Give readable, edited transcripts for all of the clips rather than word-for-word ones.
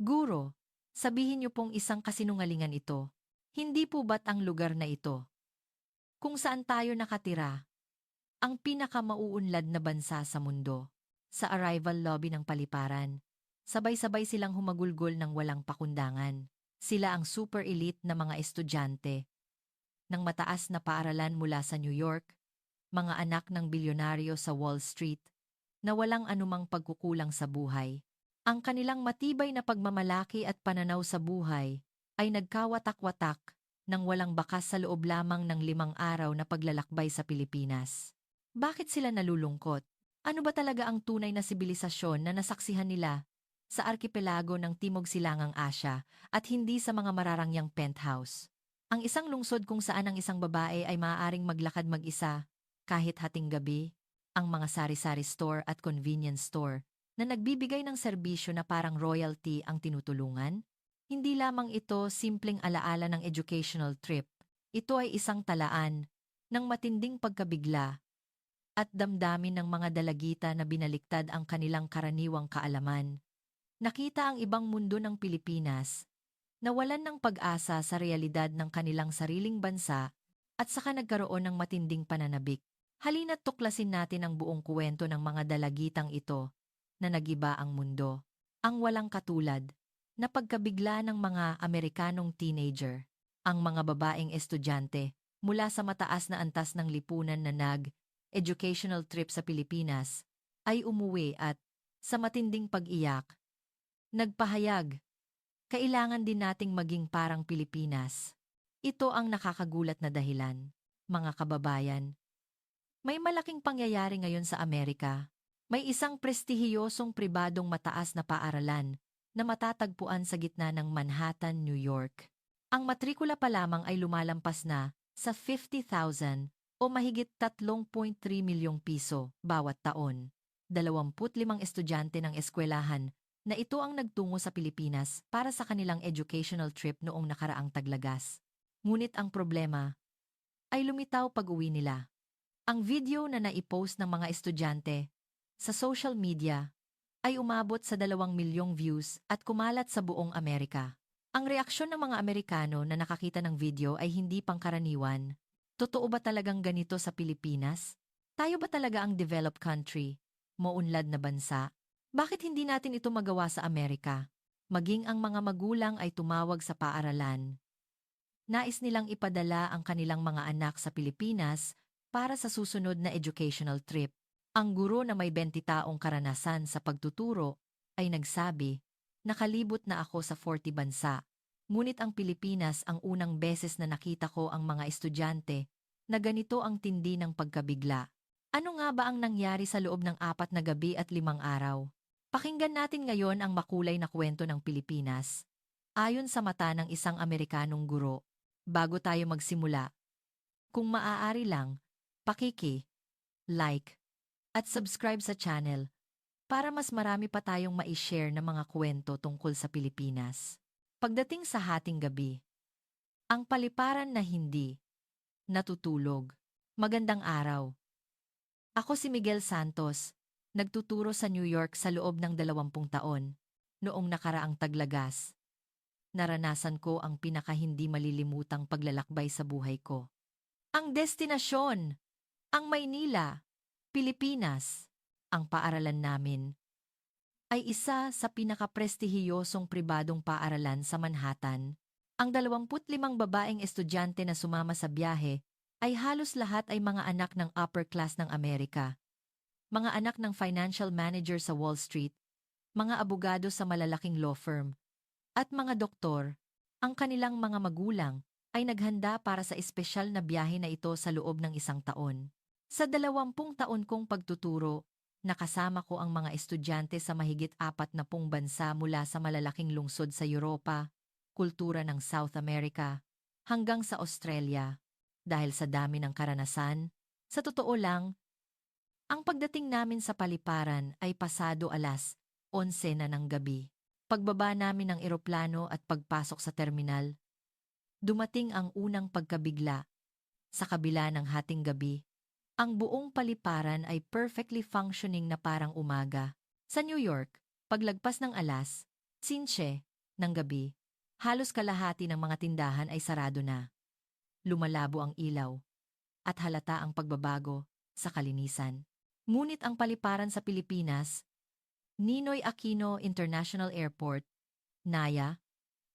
Guro, sabihin niyo pong isang kasinungalingan ito. Hindi po ba't ang lugar na ito, kung saan tayo nakatira, ang pinakamauunlad na bansa sa mundo? Sa arrival lobby ng paliparan, sabay-sabay silang humagulgol ng walang pakundangan. Sila ang super elite na mga estudyante ng mataas na paaralan mula sa New York, mga anak ng bilyonaryo sa Wall Street, na walang anumang pagkukulang sa buhay. Ang kanilang matibay na pagmamalaki at pananaw sa buhay ay nagkawatak-watak nang walang bakas sa loob lamang ng 5 araw na paglalakbay sa Pilipinas. Bakit sila nalulungkot? Ano ba talaga ang tunay na sibilisasyon na nasaksihan nila sa arkipelago ng Timog Silangang Asya at hindi sa mga mararangyang penthouse? Ang isang lungsod kung saan ang isang babae ay maaaring maglakad mag-isa kahit hating gabi, ang mga sari-sari store at convenience store na nagbibigay ng serbisyo na parang royalty ang tinutulungan? Hindi lamang ito simpleng alaala ng educational trip. Ito ay isang talaan ng matinding pagkabigla at damdamin ng mga dalagita na binaliktad ang kanilang karaniwang kaalaman. Nakita ang ibang mundo ng Pilipinas, nawalan ng pag-asa sa realidad ng kanilang sariling bansa at saka nagkaroon ng matinding pananabik. Halina't tuklasin natin ang buong kuwento ng mga dalagitang ito na nagiba ang mundo. Ang walang katulad na pagkabigla ng mga Amerikanong teenager, ang mga babaeng estudyante mula sa mataas na antas ng lipunan na educational trip sa Pilipinas ay umuwi at sa matinding pag-iyak, nagpahayag, kailangan din nating maging parang Pilipinas. Ito ang nakakagulat na dahilan, mga kababayan. May malaking pangyayari ngayon sa Amerika. May isang prestihiyosong pribadong mataas na paaralan na matatagpuan sa gitna ng Manhattan, New York. Ang matrikula pa lamang ay lumalampas na sa 50,000 o mahigit 3.3 milyong piso bawat taon. 25 estudyante ng eskwelahan na ito ang nagtungo sa Pilipinas para sa kanilang educational trip noong nakaraang taglagas. Ngunit ang problema ay lumitaw pag-uwi nila. Ang video na naipost ng mga estudyante sa social media ay umabot sa 2 milyong views at kumalat sa buong Amerika. Ang reaksyon ng mga Amerikano na nakakita ng video ay hindi pangkaraniwan. Totoo ba talagang ganito sa Pilipinas? Tayo ba talaga ang developed country, maunlad na bansa? Bakit hindi natin ito magawa sa Amerika? Maging ang mga magulang ay tumawag sa paaralan. Nais nilang ipadala ang kanilang mga anak sa Pilipinas para sa susunod na educational trip. Ang guro na may 20 taong karanasan sa pagtuturo ay nagsabi, nakalibot na ako sa 40 bansa. Ngunit ang Pilipinas ang unang beses na nakita ko ang mga estudyante na ganito ang tindi ng pagkabigla. Ano nga ba ang nangyari sa loob ng 4 na gabi at 5 araw? Pakinggan natin ngayon ang makulay na kwento ng Pilipinas. Ayon sa mata ng isang Amerikanong guro, bago tayo magsimula, kung maaari lang, like, at subscribe sa channel para mas marami pa tayong ma-share na mga kwento tungkol sa Pilipinas. Pagdating sa hating gabi, ang paliparan na hindi natutulog. Magandang araw. Ako si Miguel Santos, nagtuturo sa New York sa loob ng 20 taon. Noong nakaraang taglagas, naranasan ko ang pinakahindi malilimutang paglalakbay sa buhay ko. Ang destinasyon, ang Maynila, Pilipinas. Ang paaralan namin ay isa sa pinakaprestihiyosong pribadong paaralan sa Manhattan. Ang 25 babaeng estudyante na sumama sa biyahe ay halos lahat ay mga anak ng upper class ng Amerika, mga anak ng financial manager sa Wall Street, mga abogado sa malalaking law firm, at mga doktor. Ang kanilang mga magulang ay naghanda para sa espesyal na biyahe na ito sa loob ng 1 taon. Sa 20 taon kong pagtuturo, nakasama ko ang mga estudyante sa mahigit 40 bansa mula sa malalaking lungsod sa Europa, kultura ng South America, hanggang sa Australia. Dahil sa dami ng karanasan, sa totoo lang, ang pagdating namin sa paliparan ay pasado alas 11 na ng gabi. Pagbaba namin ng eroplano at pagpasok sa terminal, dumating ang unang pagkabigla. Sa kabila ng hating gabi, ang buong paliparan ay perfectly functioning na parang umaga. Sa New York, paglagpas ng alas 5, Ng gabi, halos kalahati ng mga tindahan ay sarado na. Lumalabo ang ilaw at halata ang pagbabago sa kalinisan. Ngunit ang paliparan sa Pilipinas, Ninoy Aquino International Airport, NAIA,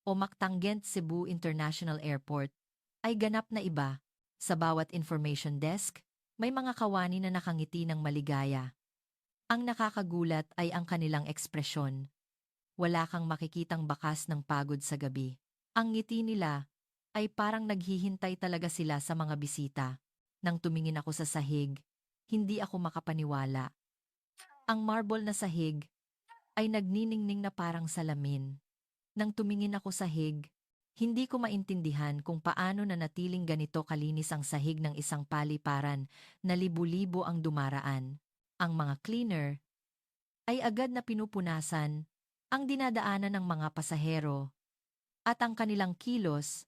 o Mactanggent Cebu International Airport, ay ganap na iba. Sa bawat information desk, may mga kawani na nakangiti ng maligaya. Ang nakakagulat ay ang kanilang ekspresyon. Wala kang makikitang bakas ng pagod sa gabi. Ang ngiti nila ay parang naghihintay talaga sila sa mga bisita. Nang tumingin ako sa sahig, hindi ako makapaniwala. Ang marble na sahig ay nagniningning na parang salamin. Nang tumingin ako sa sahig, hindi ko maintindihan kung paano nanatiling ganito kalinis ang sahig ng isang paliparan na libu-libo ang dumaraan. Ang mga cleaner ay agad na pinupunasan ang dinadaanan ng mga pasahero at ang kanilang kilos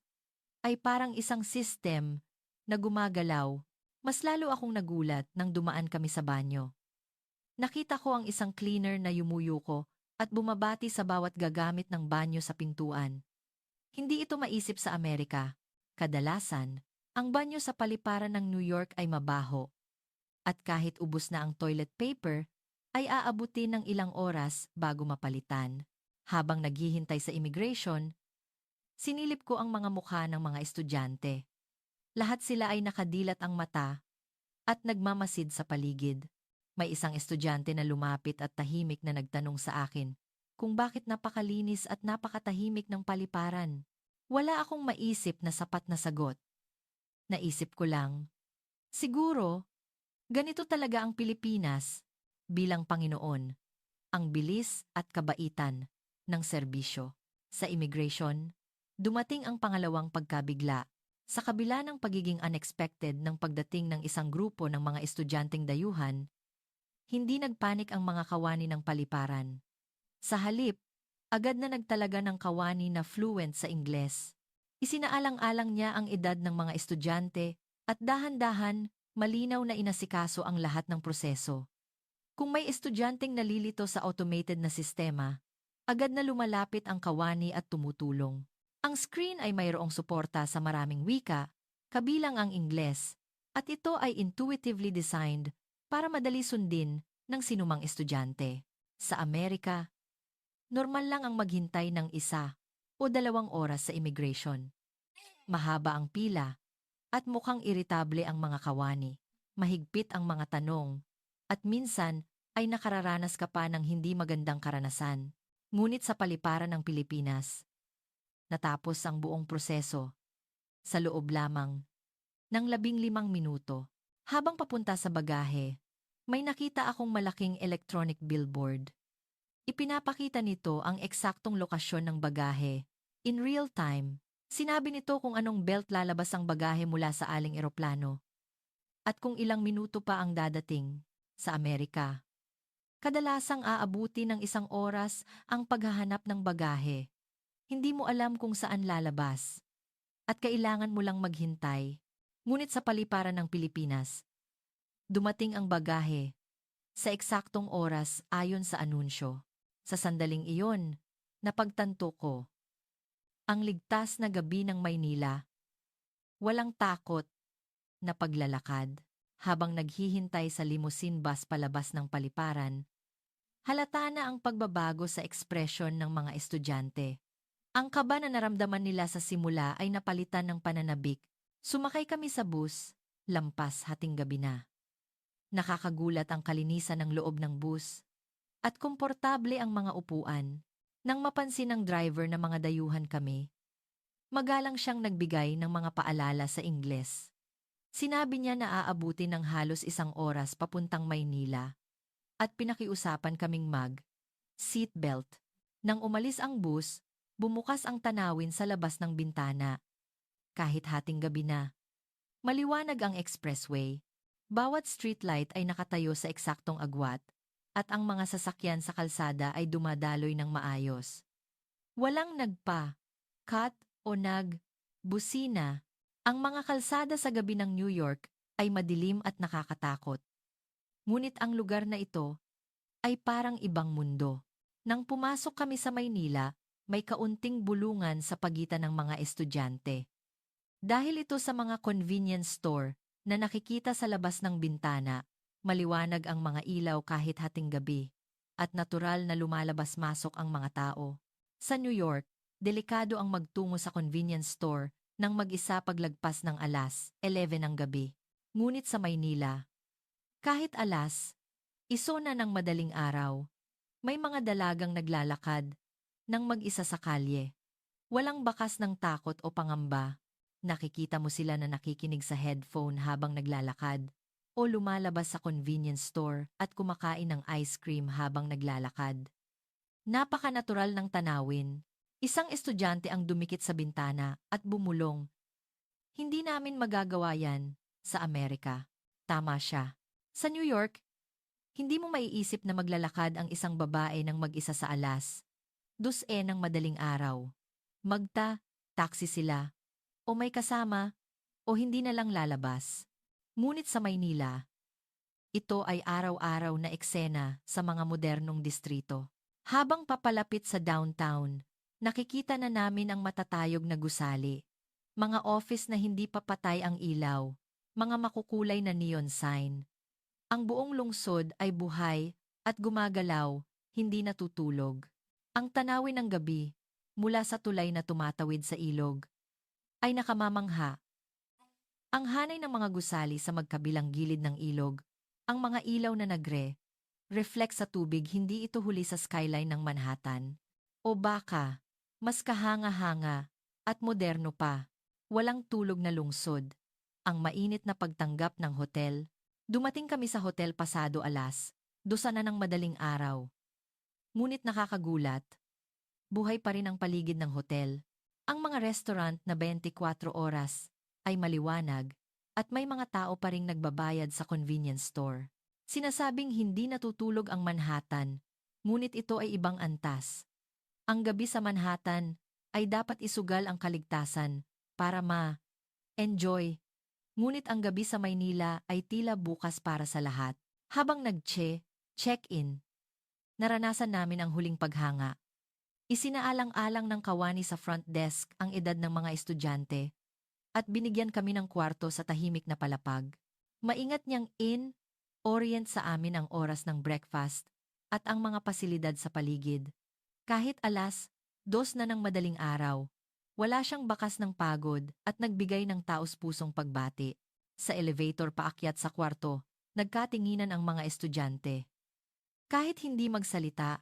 ay parang isang system na gumagalaw. Mas lalo akong nagulat nang dumaan kami sa banyo. Nakita ko ang isang cleaner na yumuyuko at bumabati sa bawat gagamit ng banyo sa pintuan. Hindi ito maisip sa Amerika. Kadalasan, ang banyo sa paliparan ng New York ay mabaho. At kahit ubos na ang toilet paper, ay aabutin ng ilang oras bago mapalitan. Habang naghihintay sa immigration, sinilip ko ang mga mukha ng mga estudyante. Lahat sila ay nakadilat ang mata at nagmamasid sa paligid. May isang estudyante na lumapit at tahimik na nagtanong sa akin kung bakit napakalinis at napakatahimik ng paliparan. Wala akong maisip na sapat na sagot. Naisip ko lang, siguro, ganito talaga ang Pilipinas bilang Panginoon, ang bilis at kabaitan ng serbisyo. Sa immigration, dumating ang pangalawang pagkabigla. Sa kabila ng pagiging unexpected ng pagdating ng isang grupo ng mga estudyanteng dayuhan, hindi nagpanik ang mga kawani ng paliparan. Sa halip, agad na nagtalaga ng kawani na fluent sa Ingles. Isinaalang-alang niya ang edad ng mga estudyante at dahan-dahan, malinaw na inasikaso ang lahat ng proseso. Kung may estudyanteng nalilito sa automated na sistema, agad na lumalapit ang kawani at tumutulong. Ang screen ay mayroong suporta sa maraming wika, kabilang ang Ingles, at ito ay intuitively designed para madali sundin ng sinumang estudyante. Sa Amerika, normal lang ang maghintay ng 1 o 2 oras sa immigration. Mahaba ang pila at mukhang iritable ang mga kawani. Mahigpit ang mga tanong at minsan ay nakararanas ka pa ng hindi magandang karanasan. Ngunit sa paliparan ng Pilipinas, natapos ang buong proseso sa loob lamang ng 15 minuto. Habang papunta sa bagahe, may nakita akong malaking electronic billboard. Ipinapakita nito ang eksaktong lokasyon ng bagahe. In real time, sinabi nito kung anong belt lalabas ang bagahe mula sa aling eroplano at kung ilang minuto pa ang dadating sa Amerika. Kadalasang aabuti ng 1 oras ang paghahanap ng bagahe. Hindi mo alam kung saan lalabas at kailangan mo lang maghintay. Ngunit sa paliparan ng Pilipinas, dumating ang bagahe sa eksaktong oras ayon sa anunsyo. Sa sandaling iyon, napagtanto ko ang ligtas na gabi ng Maynila. Walang takot na paglalakad habang naghihintay sa limousine bus palabas ng paliparan. Halata na ang pagbabago sa ekspresyon ng mga estudyante. Ang kaba na naramdaman nila sa simula ay napalitan ng pananabik. Sumakay kami sa bus, lampas hating gabi na. Nakakagulat ang kalinisan ng loob ng bus at komportable ang mga upuan. Nang mapansin ng driver na mga dayuhan kami, magalang siyang nagbigay ng mga paalala sa Ingles. Sinabi niya na aabutin ng halos 1 oras papuntang Maynila at pinakiusapan kaming mag-seatbelt. Nang umalis ang bus, bumukas ang tanawin sa labas ng bintana. Kahit hating gabi na, maliwanag ang expressway. Bawat streetlight ay nakatayo sa eksaktong agwat at ang mga sasakyan sa kalsada ay dumadaloy ng maayos. Walang cut o busina. Ang mga kalsada sa gabi ng New York ay madilim at nakakatakot. Ngunit ang lugar na ito ay parang ibang mundo. Nang pumasok kami sa Maynila, may kaunting bulungan sa pagitan ng mga estudyante. Dahil ito sa mga convenience store na nakikita sa labas ng bintana, maliwanag ang mga ilaw kahit hating gabi, at natural na lumalabas-masok ang mga tao. Sa New York, delikado ang magtungo sa convenience store nang mag-isa paglagpas ng alas 11 ng gabi. Ngunit sa Maynila, kahit iso na ng madaling araw, may mga dalagang naglalakad nang mag-isa sa kalye. Walang bakas ng takot o pangamba. Nakikita mo sila na nakikinig sa headphone habang naglalakad o lumalabas sa convenience store at kumakain ng ice cream habang naglalakad. Napaka-natural ng tanawin. Isang estudyante ang dumikit sa bintana at bumulong. Hindi namin magagawa yan sa Amerika. Tama siya. Sa New York, hindi mo maiisip na maglalakad ang isang babae ng mag-isa sa alas 2 ng madaling araw. Taxi sila, o may kasama, o hindi na lang lalabas. Ngunit sa Maynila, ito ay araw-araw na eksena sa mga modernong distrito. Habang papalapit sa downtown, nakikita na namin ang matatayog na gusali, mga office na hindi pa patay ang ilaw, mga makukulay na neon sign. Ang buong lungsod ay buhay at gumagalaw, hindi natutulog. Ang tanawin ng gabi, mula sa tulay na tumatawid sa ilog, ay nakamamangha. Ang hanay ng mga gusali sa magkabilang gilid ng ilog, ang mga ilaw na reflect sa tubig, hindi ito huli sa skyline ng Manhattan. O baka, mas kahanga-hanga at moderno pa, walang tulog na lungsod. Ang mainit na pagtanggap ng hotel. Dumating kami sa hotel pasado alas 2 na ng madaling araw. Ngunit nakakagulat, buhay pa rin ang paligid ng hotel. Ang mga restaurant na 24 oras ay maliwanag at may mga tao pa ring nagbabayad sa convenience store. Sinasabing hindi natutulog ang Manhattan, ngunit ito ay ibang antas. Ang gabi sa Manhattan ay dapat isugal ang kaligtasan para ma-enjoy. Ngunit ang gabi sa Maynila ay tila bukas para sa lahat. Habang check-in, naranasan namin ang huling paghanga. Isinaalang-alang ng kawani sa front desk ang edad ng mga estudyante at binigyan kami ng kwarto sa tahimik na palapag. Maingat niyang orient sa amin ang oras ng breakfast at ang mga pasilidad sa paligid. Kahit alas 2 na ng madaling araw, wala siyang bakas ng pagod at nagbigay ng taos-pusong pagbati. Sa elevator paakyat sa kwarto, nagkatinginan ang mga estudyante. Kahit hindi magsalita,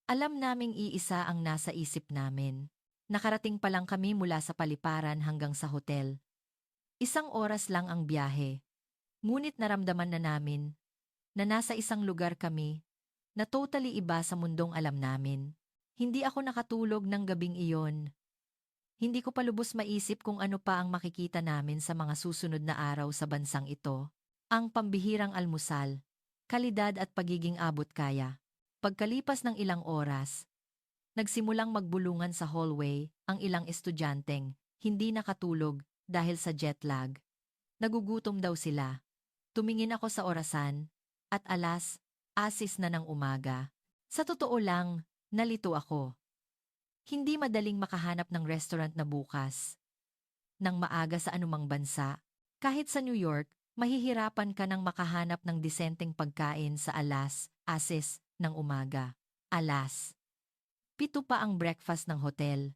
alam naming iisa ang nasa isip namin. Nakarating pa lang kami mula sa paliparan hanggang sa hotel. 1 oras lang ang biyahe. Ngunit naramdaman na namin na nasa isang lugar kami na totally iba sa mundong alam namin. Hindi ako nakatulog ng gabing iyon. Hindi ko pa lubos maisip kung ano pa ang makikita namin sa mga susunod na araw sa bansang ito. Ang pambihirang almusal, kalidad at pagiging abot kaya. Pagkalipas ng ilang oras, nagsimulang magbulungan sa hallway ang ilang estudyanteng hindi nakatulog dahil sa jet lag. Nagugutom daw sila. Tumingin ako sa orasan at alas 6 na ng umaga. Sa totoo lang, nalito ako. Hindi madaling makahanap ng restaurant na bukas nang maaga sa anumang bansa. Kahit sa New York, mahihirapan ka nang makahanap ng disenteng pagkain sa alas 6 ng umaga. Alas 7 pa ang breakfast ng hotel.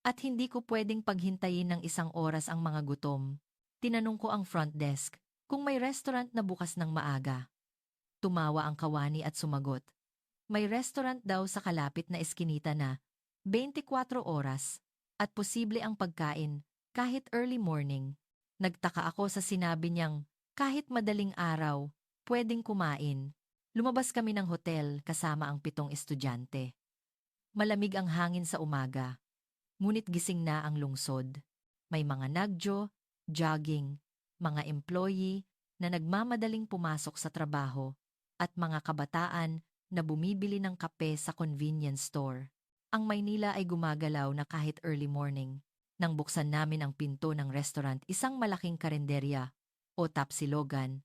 At hindi ko pwedeng paghintayin ng 1 oras ang mga gutom. Tinanong ko ang front desk kung may restaurant na bukas ng maaga. Tumawa ang kawani at sumagot. May restaurant daw sa kalapit na eskinita na 24 oras at posible ang pagkain kahit early morning. Nagtaka ako sa sinabi niyang kahit madaling araw, pwedeng kumain. Lumabas kami ng hotel kasama ang 7 estudyante. Malamig ang hangin sa umaga, ngunit gising na ang lungsod. May mga nagjo, jogging, mga employee na nagmamadaling pumasok sa trabaho, at mga kabataan na bumibili ng kape sa convenience store. Ang Maynila ay gumagalaw na kahit early morning. Nang buksan namin ang pinto ng restaurant, isang malaking karinderya o tapsilogan.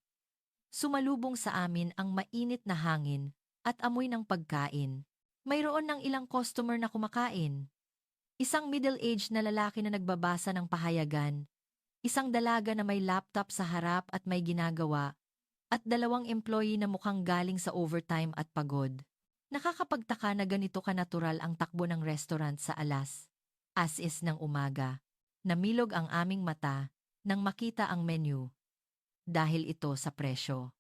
Sumalubong sa amin ang mainit na hangin at amoy ng pagkain. Mayroon ng ilang customer na kumakain. Isang middle-aged na lalaki na nagbabasa ng pahayagan, isang dalaga na may laptop sa harap at may ginagawa, at dalawang employee na mukhang galing sa overtime at pagod. Nakakapagtaka na ganito kanatural ang takbo ng restaurant sa as is ng umaga. Namilog ang aming mata nang makita ang menu dahil ito sa presyo.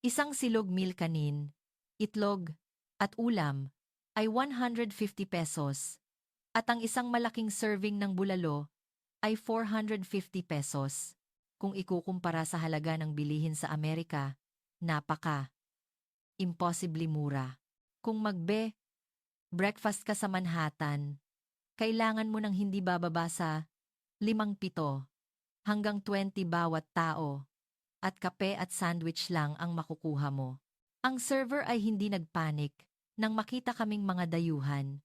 Isang silog meal kanin, itlog, at ulam ay 150 pesos at ang isang malaking serving ng bulalo ay 450 pesos. Kung ikukumpara sa halaga ng bilihin sa Amerika, imposible mura. Kung breakfast ka sa Manhattan, kailangan mo ng hindi bababa sa 5-7 hanggang 20 bawat tao at kape at sandwich lang ang makukuha mo. Ang server ay hindi nagpanik nang makita kaming mga dayuhan.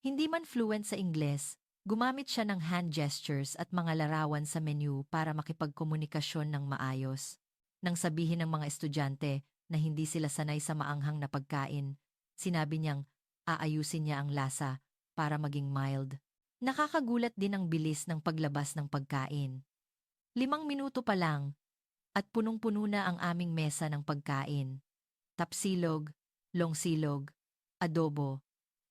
Hindi man fluent sa Ingles, gumamit siya ng hand gestures at mga larawan sa menu para makipagkomunikasyon ng maayos. Nang sabihin ng mga estudyante na hindi sila sanay sa maanghang na pagkain, sinabi niyang aayusin niya ang lasa para maging mild. Nakakagulat din ang bilis ng paglabas ng pagkain. 5 minuto pa lang at punong-puno na ang aming mesa ng pagkain. Tapsilog, longsilog, adobo,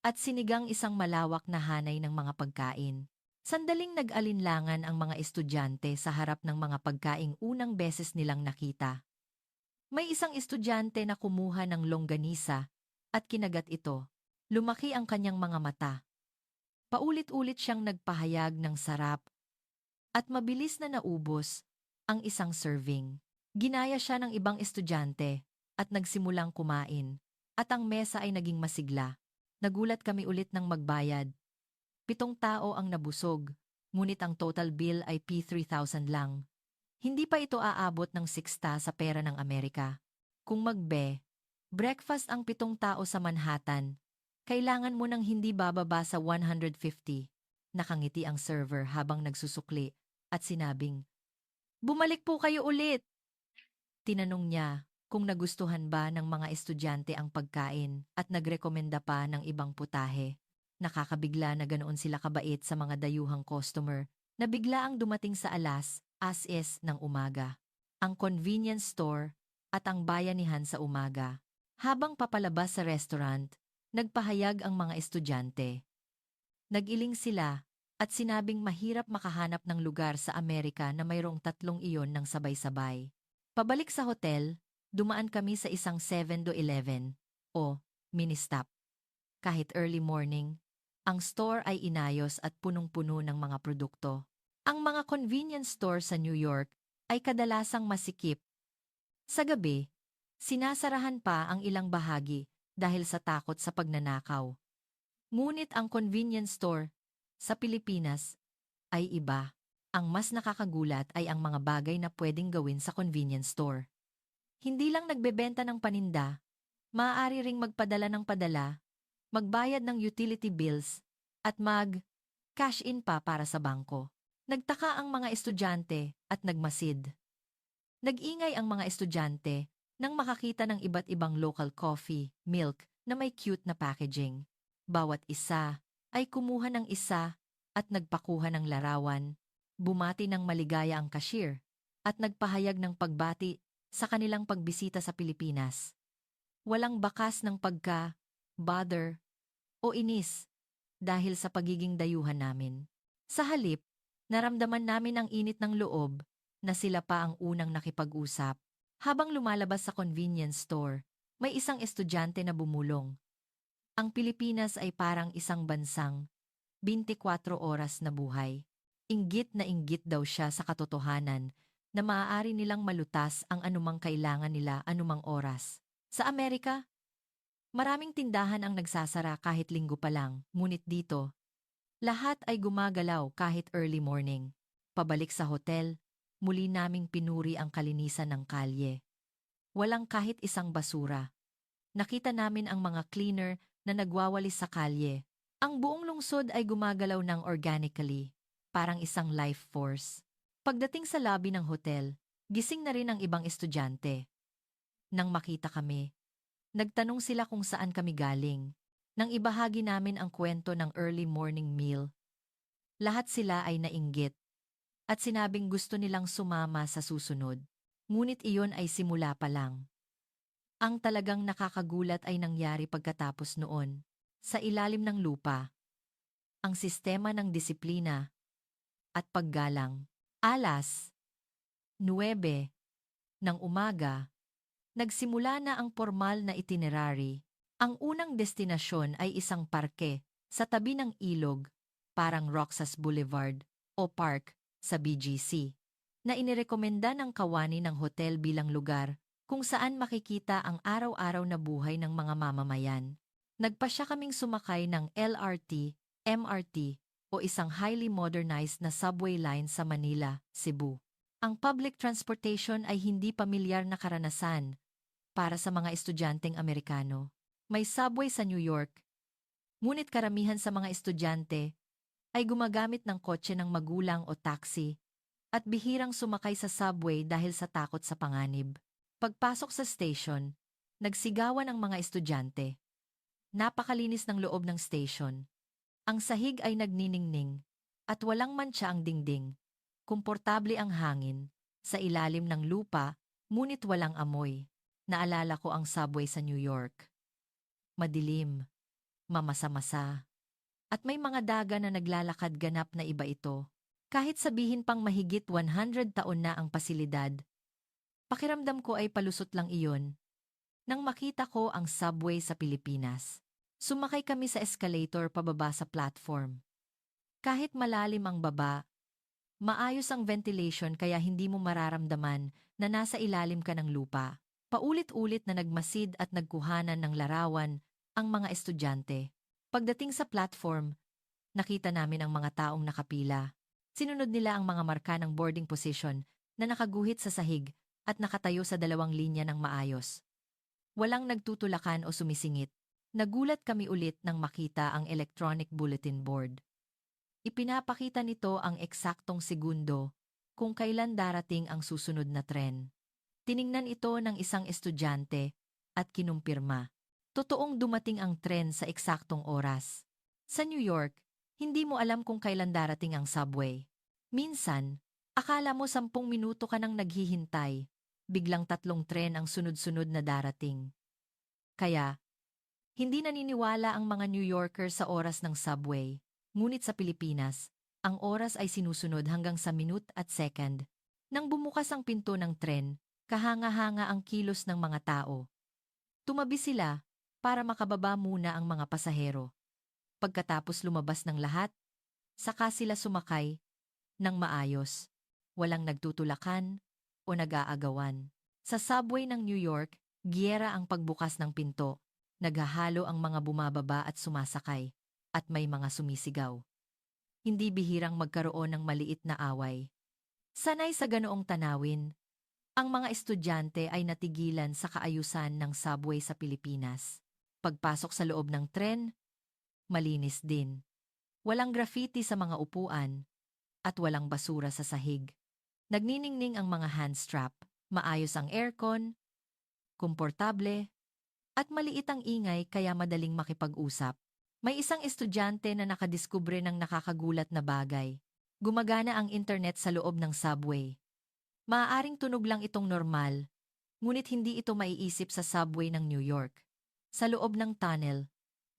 at sinigang isang malawak na hanay ng mga pagkain. Sandaling nag-alinlangan ang mga estudyante sa harap ng mga pagkaing unang beses nilang nakita. May isang estudyante na kumuha ng longganisa at kinagat ito. Lumaki ang kanyang mga mata. Paulit-ulit siyang nagpahayag ng sarap at mabilis na naubos ang isang serving. Ginaya siya ng ibang estudyante at nagsimulang kumain at ang mesa ay naging masigla. Nagulat kami ulit ng magbayad. 7 tao ang nabusog, ngunit ang total bill ay P3,000 lang. Hindi pa ito aabot ng 6 sa pera ng Amerika. Kung breakfast ang 7 tao sa Manhattan, kailangan mo ng hindi bababa sa 150. Nakangiti ang server habang nagsusukli at sinabing, "Bumalik po kayo ulit." Tinanong niya kung nagustuhan ba ng mga estudyante ang pagkain at nagrekomenda pa ng ibang putahe. Nakakabigla na ganoon sila kabait sa mga dayuhang customer na bigla ang dumating sa as is ng umaga. Ang convenience store at ang bayanihan sa umaga. Habang papalabas sa restaurant, nagpahayag ang mga estudyante. Nag-iling sila at sinabing mahirap makahanap ng lugar sa Amerika na mayroong 3 iyon ng sabay-sabay. Pabalik sa hotel, dumaan kami sa isang 7-Eleven o mini-stop. Kahit early morning, ang store ay inayos at punong-puno ng mga produkto. Ang mga convenience store sa New York ay kadalasang masikip. Sa gabi, sinasarahan pa ang ilang bahagi dahil sa takot sa pagnanakaw. Ngunit ang convenience store sa Pilipinas ay iba. Ang mas nakakagulat ay ang mga bagay na pwedeng gawin sa convenience store. Hindi lang nagbebenta ng paninda, maaari ring magpadala ng padala, magbayad ng utility bills, at mag-cash in pa para sa bangko. Nagtaka ang mga estudyante at nagmasid. Nag-ingay ang mga estudyante nang makakita ng iba't ibang local coffee, milk na may cute na packaging. Bawat isa ay kumuha ng isa at nagpakuha ng larawan. Bumati ng maligaya ang cashier at nagpahayag ng pagbati sa kanilang pagbisita sa Pilipinas. Walang bakas ng bother, o inis dahil sa pagiging dayuhan namin. Sa halip, naramdaman namin ang init ng loob na sila pa ang unang nakipag-usap. Habang lumalabas sa convenience store, may isang estudyante na bumulong. Ang Pilipinas ay parang isang bansang 24 oras na buhay. Inggit na inggit daw siya sa katotohanan na maaari nilang malutas ang anumang kailangan nila anumang oras. Sa Amerika, maraming tindahan ang nagsasara kahit linggo pa lang, ngunit dito, lahat ay gumagalaw kahit early morning. Pabalik sa hotel, muli naming pinuri ang kalinisan ng kalye. Walang kahit isang basura. Nakita namin ang mga cleaner na nagwawalis sa kalye. Ang buong lungsod ay gumagalaw ng organically, parang isang life force. Pagdating sa lobby ng hotel, gising na rin ang ibang estudyante. Nang makita kami, nagtanong sila kung saan kami galing. Nang ibahagi namin ang kwento ng early morning meal, Lahat sila ay nainggit at sinabing gusto nilang sumama sa susunod. Ngunit iyon ay simula pa lang. Ang talagang nakakagulat ay nangyari pagkatapos noon. Sa ilalim ng lupa, ang sistema ng disiplina at paggalang. Alas 9 ng umaga, nagsimula na ang formal na itinerary. Ang unang destinasyon ay isang parke sa tabi ng ilog, parang Roxas Boulevard o Park sa BGC, na inirekomenda ng kawani ng hotel bilang lugar kung saan makikita ang araw-araw na buhay ng mga mamamayan. Nagpasya kaming sumakay ng LRT, MRT o isang highly modernized na subway line sa Manila, Cebu. Ang public transportation ay hindi pamilyar na karanasan para sa mga estudyanteng Amerikano. May subway sa New York, ngunit karamihan sa mga estudyante ay gumagamit ng kotse ng magulang o taxi at bihirang sumakay sa subway dahil sa takot sa panganib. Pagpasok sa station, nagsigawan ang mga estudyante. Napakalinis ng loob ng station. Ang sahig ay nagniningning at walang mantsa ang dingding. Komportable ang hangin sa ilalim ng lupa, ngunit walang amoy. Naalala ko ang subway sa New York. Madilim, mamasa-masa, at may mga daga na naglalakad ganap na iba ito. Kahit sabihin pang mahigit 100 taon na ang pasilidad, pakiramdam ko ay palusot lang iyon. Nang makita ko ang subway sa Pilipinas, sumakay kami sa escalator pababa sa platform. Kahit malalim ang baba, maayos ang ventilation kaya hindi mo mararamdaman na nasa ilalim ka ng lupa. Paulit-ulit na nagmasid at nagkuhanan ng larawan ang mga estudyante. Pagdating sa platform, nakita namin ang mga taong nakapila. Sinunod nila ang mga marka ng boarding position na nakaguhit sa sahig at nakatayo sa dalawang linya ng maayos. Walang nagtutulakan o sumisingit. Nagulat kami ulit nang makita ang electronic bulletin board. Ipinapakita nito ang eksaktong segundo kung kailan darating ang susunod na tren. Tiningnan ito ng isang estudyante at kinumpirma. Totoong dumating ang tren sa eksaktong oras. Sa New York, hindi mo alam kung kailan darating ang subway. Minsan, akala mo 10 minuto ka nang naghihintay, biglang 3 tren ang sunod-sunod na darating. Kaya, hindi naniniwala ang mga New Yorker sa oras ng subway. Ngunit sa Pilipinas, ang oras ay sinusunod hanggang sa minute at second. Nang bumukas ang pinto ng tren, kahanga-hanga ang kilos ng mga tao. Tumabi sila para makababa muna ang mga pasahero. Pagkatapos lumabas ng lahat, saka sila sumakay ng maayos. Walang nagtutulakan o nag-aagawan. Sa subway ng New York, giyera ang pagbukas ng pinto. Naghahalo ang mga bumababa at sumasakay, at may mga sumisigaw. Hindi bihirang magkaroon ng maliit na away. Sanay sa ganoong tanawin, ang mga estudyante ay natigilan sa kaayusan ng subway sa Pilipinas. Pagpasok sa loob ng tren, malinis din. Walang graffiti sa mga upuan at walang basura sa sahig. Nagniningning ang mga handstrap, maayos ang aircon, komportable, at maliit ang ingay kaya madaling makipag-usap. May isang estudyante na nakadiskubre ng nakakagulat na bagay. Gumagana ang internet sa loob ng subway. Maaaring tunog lang itong normal, ngunit hindi ito maiisip sa subway ng New York. Sa loob ng tunnel,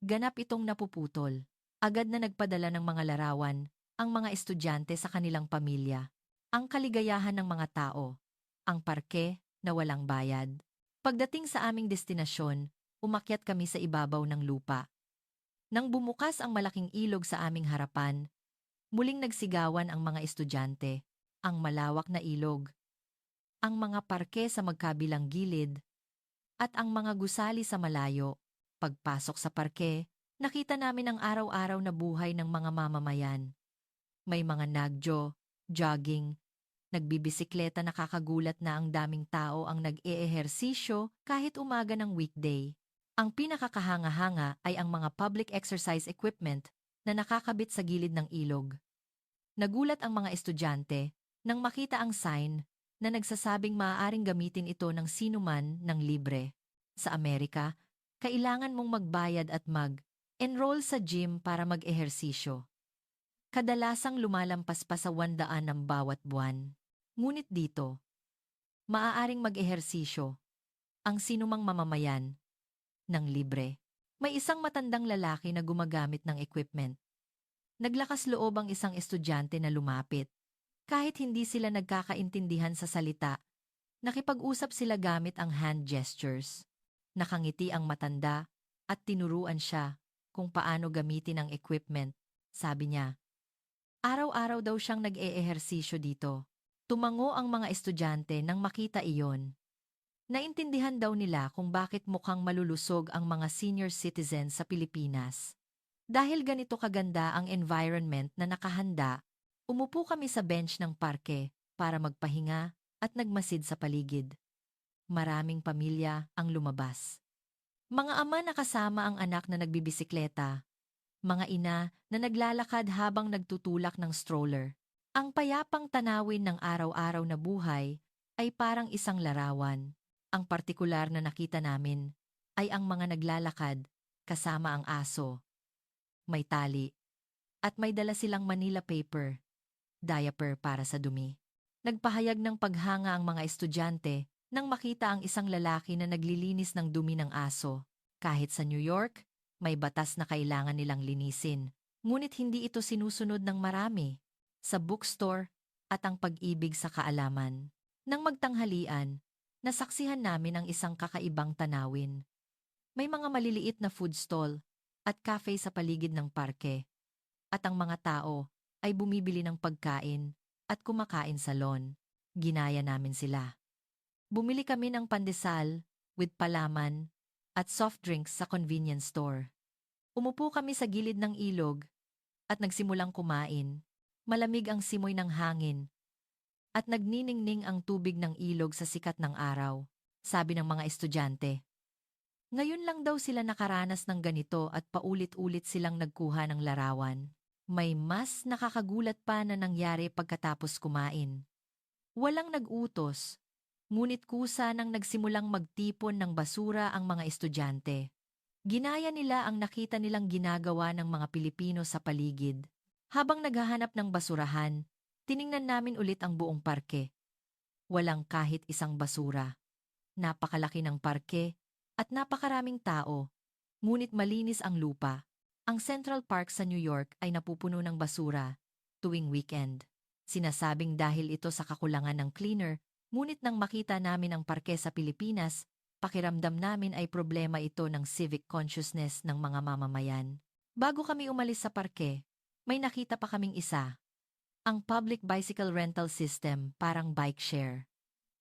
ganap itong napuputol. Agad na nagpadala ng mga larawan ang mga estudyante sa kanilang pamilya. Ang kaligayahan ng mga tao, ang parke na walang bayad. Pagdating sa aming destinasyon, umakyat kami sa ibabaw ng lupa. Nang bumukas ang malaking ilog sa aming harapan, muling nagsigawan ang mga estudyante. Ang malawak na ilog, ang mga parke sa magkabilang gilid, at ang mga gusali sa malayo. Pagpasok sa parke, nakita namin ang araw-araw na buhay ng mga mamamayan. May mga nagjo, jogging, nagbibisikleta, nakakagulat na ang daming tao ang nag-eehersisyo kahit umaga ng weekday. Ang pinakakahanga-hanga ay ang mga public exercise equipment na nakakabit sa gilid ng ilog. Nagulat ang mga estudyante nang makita ang sign na nagsasabing maaaring gamitin ito ng sinuman ng libre. Sa Amerika, kailangan mong magbayad at mag-enroll sa gym para mag-ehersisyo. Kadalasang lumalampas pa sa 100 ng bawat buwan. Ngunit dito, maaaring mag-ehersisyo ang sinumang mamamayan ng libre. May isang matandang lalaki na gumagamit ng equipment. Naglakas loob ang isang estudyante na lumapit. Kahit hindi sila nagkakaintindihan sa salita, nakipag-usap sila gamit ang hand gestures. Nakangiti ang matanda at tinuruan siya kung paano gamitin ang equipment. Sabi niya, araw-araw daw siyang nag-eehersisyo dito. Tumango ang mga estudyante nang makita iyon. Naintindihan daw nila kung bakit mukhang malulusog ang mga senior citizens sa Pilipinas. Dahil ganito kaganda ang environment na nakahanda, umupo kami sa bench ng parke para magpahinga at nagmasid sa paligid. Maraming pamilya ang lumabas. Mga ama na kasama ang anak na nagbibisikleta, mga ina na naglalakad habang nagtutulak ng stroller. Ang payapang tanawin ng araw-araw na buhay ay parang isang larawan. Ang partikular na nakita namin ay ang mga naglalakad kasama ang aso. May tali at may dala silang Manila paper, diaper para sa dumi. Nagpahayag ng paghanga ang mga estudyante nang makita ang isang lalaki na naglilinis ng dumi ng aso. Kahit sa New York, may batas na kailangan nilang linisin. Ngunit hindi ito sinusunod ng marami. Sa bookstore at ang pag-ibig sa kaalaman. Nang magtanghalian, nasaksihan namin ang isang kakaibang tanawin. May mga maliliit na food stall at cafe sa paligid ng parke. At ang mga tao ay bumibili ng pagkain at kumakain sa lawn. Ginaya namin sila. Bumili kami ng pandesal with palaman at soft drinks sa convenience store. Umupo kami sa gilid ng ilog at nagsimulang kumain. Malamig ang simoy ng hangin at nagniningning ang tubig ng ilog sa sikat ng araw, sabi ng mga estudyante. Ngayon lang daw sila nakaranas ng ganito at paulit-ulit silang nagkuha ng larawan. May mas nakakagulat pa na nangyari pagkatapos kumain. Walang nag-utos, ngunit kusa nang nagsimulang magtipon ng basura ang mga estudyante. Ginaya nila ang nakita nilang ginagawa ng mga Pilipino sa paligid. Habang naghahanap ng basurahan, tiningnan namin ulit ang buong parke. Walang kahit isang basura. Napakalaki ng parke at napakaraming tao, ngunit malinis ang lupa. Ang Central Park sa New York ay napupuno ng basura tuwing weekend. Sinasabing dahil ito sa kakulangan ng cleaner, ngunit nang makita namin ang parke sa Pilipinas, pakiramdam namin ay problema ito ng civic consciousness ng mga mamamayan. Bago kami umalis sa parke, may nakita pa kaming isa. Ang public bicycle rental system, parang bike share.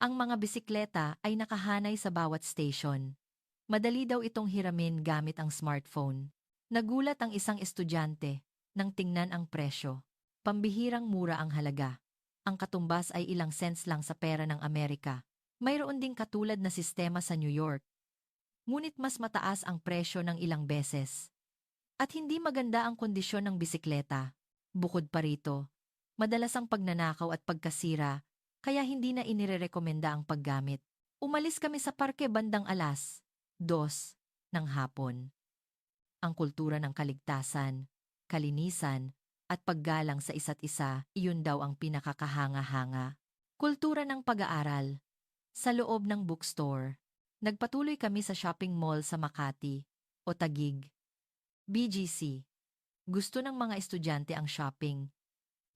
Ang mga bisikleta ay nakahanay sa bawat station. Madali daw itong hiramin gamit ang smartphone. Nagulat ang isang estudyante nang tingnan ang presyo. Pambihirang mura ang halaga. Ang katumbas ay ilang cents lang sa pera ng Amerika. Mayroon ding katulad na sistema sa New York. Ngunit mas mataas ang presyo ng ilang beses. At hindi maganda ang kondisyon ng bisikleta. Bukod pa rito, madalas ang pagnanakaw at pagkasira, kaya hindi na inirerekomenda ang paggamit. Umalis kami sa parke bandang 2:00 ng hapon. Ang kultura ng kaligtasan, kalinisan, at paggalang sa isa't isa, iyon daw ang pinakakahanga-hanga. Kultura ng pag-aaral. Sa loob ng bookstore, nagpatuloy kami sa shopping mall sa Makati o Taguig. BGC. Gusto ng mga estudyante ang shopping.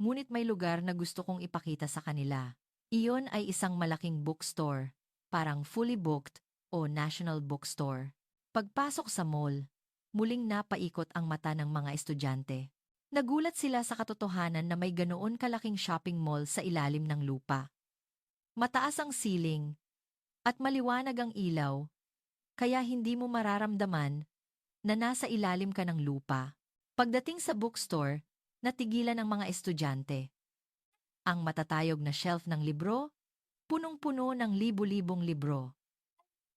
Ngunit may lugar na gusto kong ipakita sa kanila. Iyon ay isang malaking bookstore, parang fully booked o national bookstore. Pagpasok sa mall, muling napaikot ang mata ng mga estudyante. Nagulat sila sa katotohanan na may ganoon kalaking shopping mall sa ilalim ng lupa. Mataas ang ceiling at maliwanag ang ilaw, kaya hindi mo mararamdaman na nasa ilalim ka ng lupa. Pagdating sa bookstore, natigilan ang mga estudyante. Ang matatayog na shelf ng libro, punong-puno ng libu-libong libro.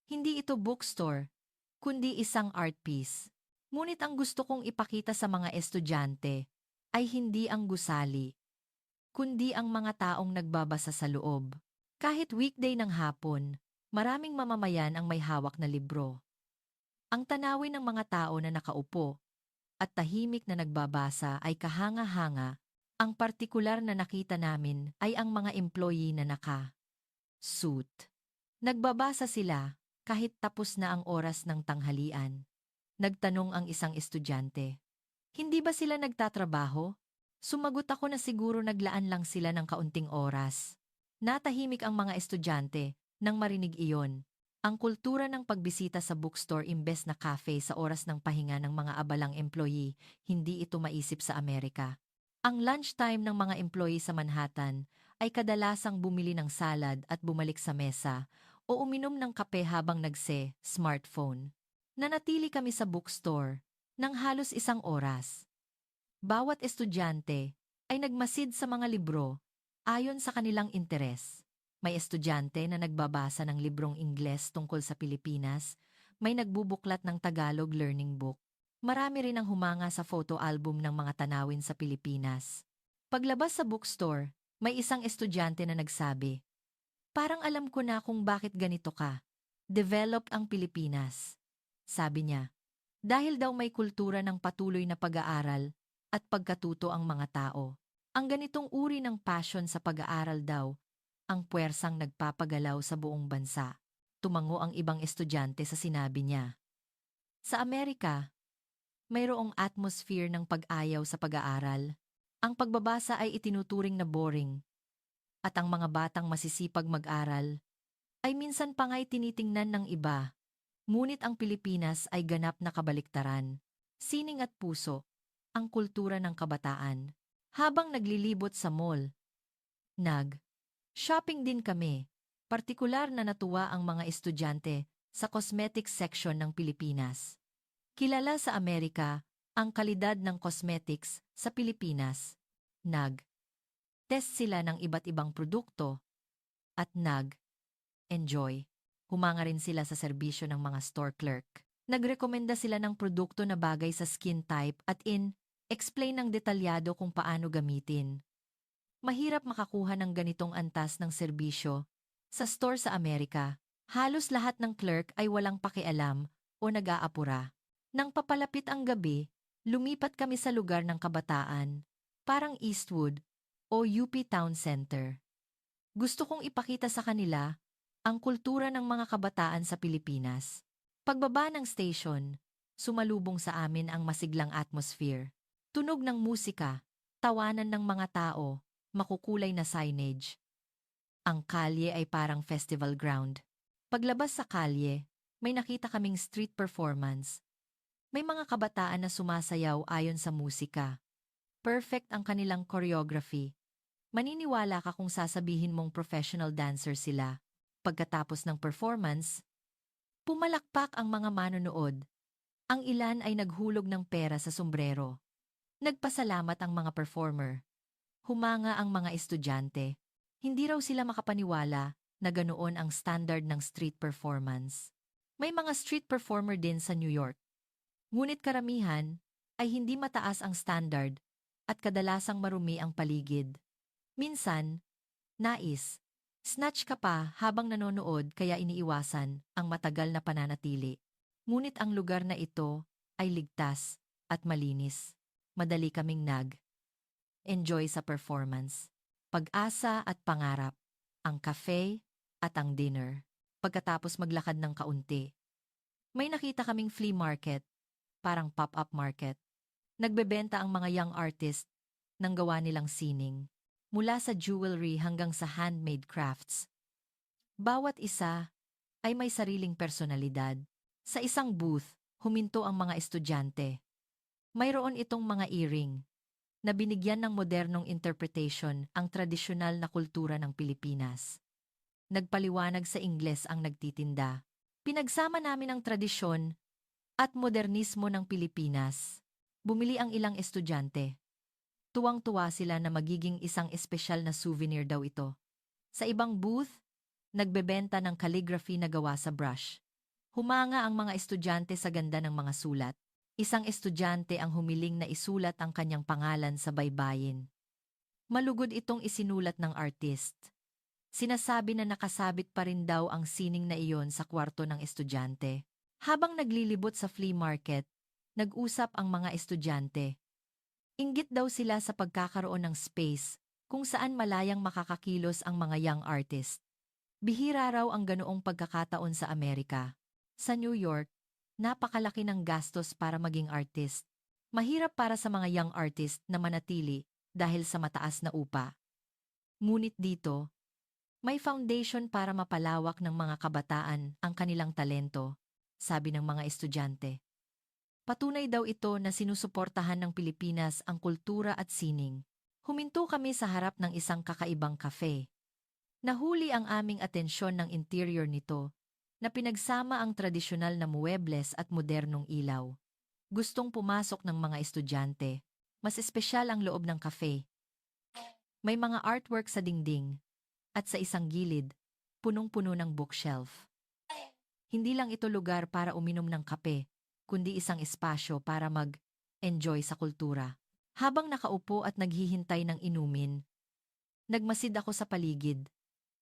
Hindi ito bookstore, kundi isang art piece. Ngunit ang gusto kong ipakita sa mga estudyante ay hindi ang gusali, kundi ang mga taong nagbabasa sa loob. Kahit weekday ng hapon, maraming mamamayan ang may hawak na libro. Ang tanawin ng mga tao na nakaupo at tahimik na nagbabasa ay kahanga-hanga Ang partikular na nakita namin ay ang mga employee na naka-suit. Nagbabasa sila kahit tapos na ang oras ng tanghalian. Nagtanong ang isang estudyante. Hindi ba sila nagtatrabaho? Sumagot ako na siguro naglaan lang sila ng kaunting oras. Natahimik ang mga estudyante nang marinig iyon. Ang kultura ng pagbisita sa bookstore imbes na cafe sa oras ng pahinga ng mga abalang employee, hindi ito maisip sa Amerika. Ang lunchtime ng mga employee sa Manhattan ay kadalasang bumili ng salad at bumalik sa mesa o uminom ng kape habang smartphone. Nanatili kami sa bookstore ng halos 1 oras. Bawat estudyante ay nagmasid sa mga libro ayon sa kanilang interes. May estudyante na nagbabasa ng librong Ingles tungkol sa Pilipinas, may nagbubuklat ng Tagalog learning book. Marami rin ang humanga sa photo album ng mga tanawin sa Pilipinas. Paglabas sa bookstore, may isang estudyante na nagsabi, "Parang alam ko na kung bakit ganito ka. Developed ang Pilipinas." Sabi niya, dahil daw may kultura ng patuloy na pag-aaral at pagkatuto ang mga tao. Ang ganitong uri ng passion sa pag-aaral daw ang puwersang nagpapagalaw sa buong bansa. Tumango ang ibang estudyante sa sinabi niya. Sa Amerika, mayroong atmosphere ng pag-ayaw sa pag-aaral. Ang pagbabasa ay itinuturing na boring at ang mga batang masisipag mag-aral ay minsan pa nga'y tinitingnan ng iba. Ngunit ang Pilipinas ay ganap na kabaliktaran. Sining at puso, ang kultura ng kabataan. Habang naglilibot sa mall, shopping din kami. Partikular na natuwa ang mga estudyante sa cosmetics section ng Pilipinas. Kilala sa Amerika ang kalidad ng cosmetics sa Pilipinas. Test sila ng iba't ibang produkto at enjoy. Humanga rin sila sa serbisyo ng mga store clerk. Nagrekomenda sila ng produkto na bagay sa skin type at explain ng detalyado kung paano gamitin. Mahirap makakuha ng ganitong antas ng serbisyo sa store sa Amerika. Halos lahat ng clerk ay walang pakialam o nag-aapura. Nang papalapit ang gabi, lumipat kami sa lugar ng kabataan, parang Eastwood o UP Town Center. Gusto kong ipakita sa kanila ang kultura ng mga kabataan sa Pilipinas. Pagbaba ng station, sumalubong sa amin ang masiglang atmosphere. Tunog ng musika, tawanan ng mga tao, makukulay na signage. Ang kalye ay parang festival ground. Paglabas sa kalye, may nakita kaming street performance. May mga kabataan na sumasayaw ayon sa musika. Perfect ang kanilang choreography. Maniniwala ka kung sasabihin mong professional dancer sila. Pagkatapos ng performance, pumalakpak ang mga manonood. Ang ilan ay naghulog ng pera sa sombrero. Nagpasalamat ang mga performer. Humanga ang mga estudyante. Hindi raw sila makapaniwala na ganoon ang standard ng street performance. May mga street performer din sa New York. Ngunit karamihan ay hindi mataas ang standard at kadalasang marumi ang paligid. Minsan, snatch ka pa habang nanonood kaya iniiwasan ang matagal na pananatili. Ngunit ang lugar na ito ay ligtas at malinis. Madali kaming enjoy sa performance. Pag-asa at pangarap, ang cafe at ang dinner. Pagkatapos maglakad ng kaunti, may nakita kaming flea market, parang pop-up market. Nagbebenta ang mga young artist ng gawa nilang sining, mula sa jewelry hanggang sa handmade crafts. Bawat isa ay may sariling personalidad. Sa isang booth, huminto ang mga estudyante. Mayroon itong mga earring na binigyan ng modernong interpretation ang tradisyonal na kultura ng Pilipinas. Nagpaliwanag sa Ingles ang nagtitinda. Pinagsama namin ang tradisyon at modernismo ng Pilipinas. Bumili ang ilang estudyante. Tuwang-tuwa sila na magiging isang espesyal na souvenir daw ito. Sa ibang booth, nagbebenta ng calligraphy na gawa sa brush. Humanga ang mga estudyante sa ganda ng mga sulat. Isang estudyante ang humiling na isulat ang kanyang pangalan sa baybayin. Malugod itong isinulat ng artist. Sinasabi na nakasabit pa rin daw ang sining na iyon sa kwarto ng estudyante. Habang naglilibot sa flea market, nag-usap ang mga estudyante. Inggit daw sila sa pagkakaroon ng space kung saan malayang makakakilos ang mga young artist. Bihira raw ang ganoong pagkakataon sa Amerika. Sa New York, napakalaki ng gastos para maging artist. Mahirap para sa mga young artist na manatili dahil sa mataas na upa. Ngunit dito, may foundation para mapalawak ng mga kabataan ang kanilang talento, sabi ng mga estudyante. Patunay daw ito na sinusuportahan ng Pilipinas ang kultura at sining. Huminto kami sa harap ng isang kakaibang cafe. Nahuli ang aming atensyon ng interior nito, na pinagsama ang tradisyonal na muebles at modernong ilaw. Gustong pumasok ng mga estudyante. Mas espesyal ang loob ng cafe. May mga artwork sa dingding, at sa isang gilid, punong-puno ng bookshelf. Hindi lang ito lugar para uminom ng kape, kundi isang espasyo para mag-enjoy sa kultura. Habang nakaupo at naghihintay ng inumin, nagmasid ako sa paligid.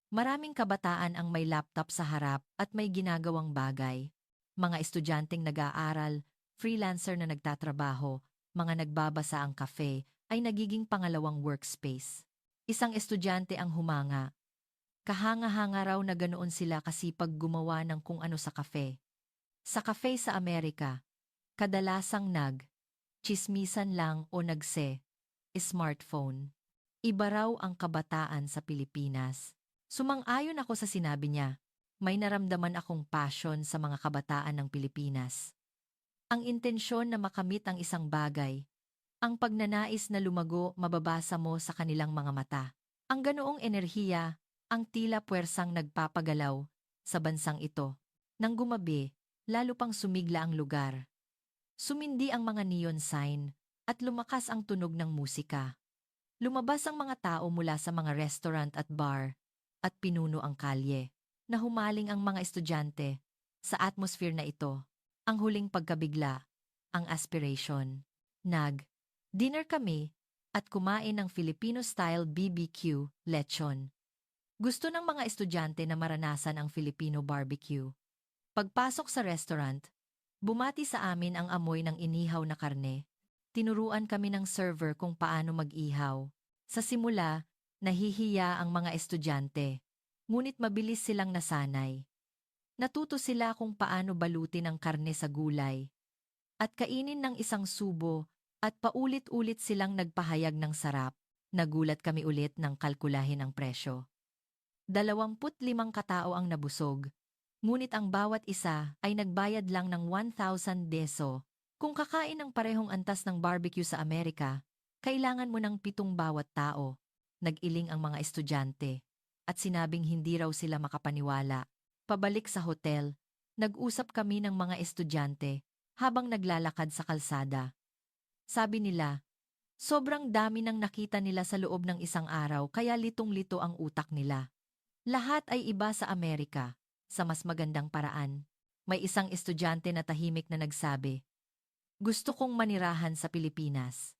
Maraming kabataan ang may laptop sa harap at may ginagawang bagay. Mga estudyanteng nag-aaral, freelancer na nagtatrabaho, mga nagbabasa ang cafe ay nagiging pangalawang workspace. Isang estudyante ang humanga. Kahanga-hanga raw na ganoon sila kasipag gumawa ng kung ano sa cafe. Sa cafe sa Amerika, kadalasang chismisan lang o smartphone. Iba raw ang kabataan sa Pilipinas. Sumang-ayon ako sa sinabi niya. May naramdaman akong passion sa mga kabataan ng Pilipinas. Ang intensyon na makamit ang isang bagay, ang pagnanais na lumago mababasa mo sa kanilang mga mata. Ang ganoong enerhiya, ang tila puwersang nagpapagalaw sa bansang ito. Nang gumabi, lalo pang sumigla ang lugar. Sumindi ang mga neon sign at lumakas ang tunog ng musika. Lumabas ang mga tao mula sa mga restaurant at bar at pinuno ang kalye. Nahumaling ang mga estudyante sa atmosphere na ito. Ang huling pagkabigla, ang aspiration. Dinner kami at kumain ng Filipino-style BBQ, lechon. Gusto ng mga estudyante na maranasan ang Filipino barbecue. Pagpasok sa restaurant, bumati sa amin ang amoy ng inihaw na karne. Tinuruan kami ng server kung paano mag-ihaw. Sa simula, nahihiya ang mga estudyante. Ngunit mabilis silang nasanay. Natuto sila kung paano balutin ang karne sa gulay. At kainin ng isang subo at paulit-ulit silang nagpahayag ng sarap. Nagulat kami ulit nang kalkulahin ang presyo. 25 katao ang nabusog. Ngunit ang bawat isa ay nagbayad lang ng 1,000 peso. Kung kakain ng parehong antas ng barbecue sa Amerika, kailangan mo ng 7 bawat tao. Nag-iling ang mga estudyante at sinabing hindi raw sila makapaniwala. Pabalik sa hotel, nag-usap kami ng mga estudyante habang naglalakad sa kalsada. Sabi nila, sobrang dami nang nakita nila sa loob ng isang araw kaya litong-lito ang utak nila. Lahat ay iba sa Amerika, sa mas magandang paraan. May isang estudyante na tahimik na nagsabi, gusto kong manirahan sa Pilipinas.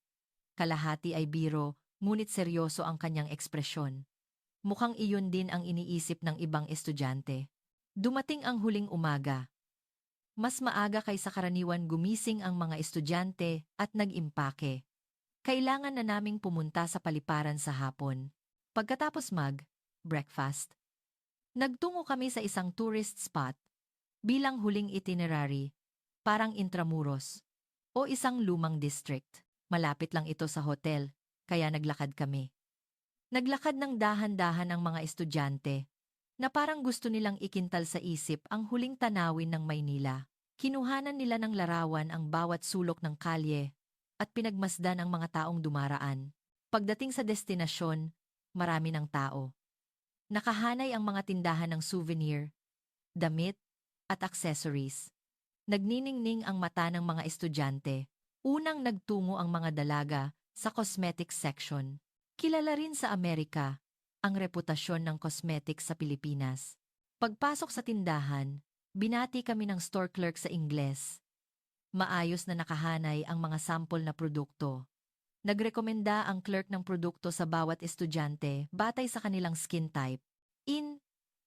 Kalahati ay biro, ngunit seryoso ang kanyang ekspresyon. Mukhang iyon din ang iniisip ng ibang estudyante. Dumating ang huling umaga. Mas maaga kaysa karaniwan gumising ang mga estudyante at nag-impake. Kailangan na naming pumunta sa paliparan sa hapon. Pagkatapos breakfast, nagtungo kami sa isang tourist spot bilang huling itinerary, parang Intramuros o isang lumang district. Malapit lang ito sa hotel, kaya naglakad kami. Naglakad ng dahan-dahan ang mga estudyante na parang gusto nilang ikintal sa isip ang huling tanawin ng Maynila. Kinuhanan nila ng larawan ang bawat sulok ng kalye at pinagmasdan ang mga taong dumaraan. Pagdating sa destinasyon, marami ng tao. Nakahanay ang mga tindahan ng souvenir, damit, at accessories. Nagniningning ang mata ng mga estudyante. Unang nagtungo ang mga dalaga sa cosmetics section. Kilala rin sa Amerika ang reputasyon ng cosmetics sa Pilipinas. Pagpasok sa tindahan, binati kami ng store clerk sa Ingles. Maayos na nakahanay ang mga sample na produkto. Nagrekomenda ang clerk ng produkto sa bawat estudyante batay sa kanilang skin type.